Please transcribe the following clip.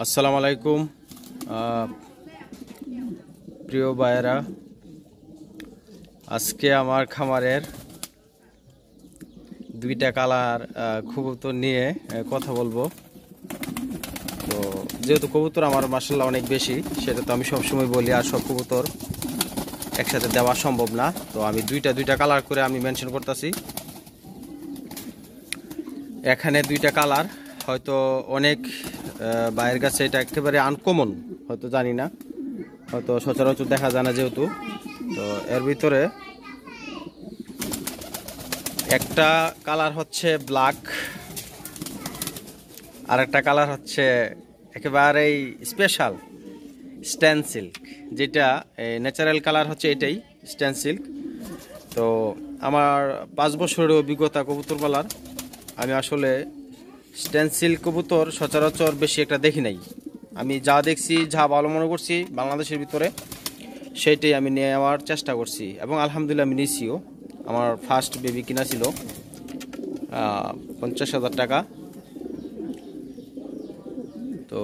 আসসালামু আলাইকুম প্রিয় ভাইয়েরা, আজকে আমার খামারের দুইটা কালার কবুতর নিয়ে কথা বলবো। তো যেহেতু কবুতর আমার মাশাআল্লাহ অনেক বেশি, সেটা তো আমি সবসময় বলি, আর সব কবুতর একসাথে দেওয়া সম্ভব না। তো আমি দুইটা কালার করে আমি মেনশন করতেছি। এখানে দুইটা কালার হয়তো অনেক ভাইয়ের কাছে এটা একেবারে আনকমন, হয়তো জানি না, হয়তো সচরাচর দেখা যায় না যেহেতু। তো এর ভিতরে একটা কালার হচ্ছে ব্ল্যাক, আর একটা কালার হচ্ছে একেবারেই স্পেশাল স্ট্যান সিল্ক, যেটা ন্যাচারাল কালার হচ্ছে এটাই স্ট্যান সিল্ক। তো আমার 5 বছরের অভিজ্ঞতা কবুতর পালার, আমি আসলে স্ট্যান সিল্ক কবুতর সচরাচর বেশি একটা দেখি নাই। আমি যা দেখছি, যা ভালো মনে করছি বাংলাদেশের ভিতরে, সেইটাই আমি নেওয়ার চেষ্টা করছি এবং আলহামদুলিল্লাহ আমি নিয়েছিও। আমার ফার্স্ট বেবি কিনা ছিল 50,000 টাকা। তো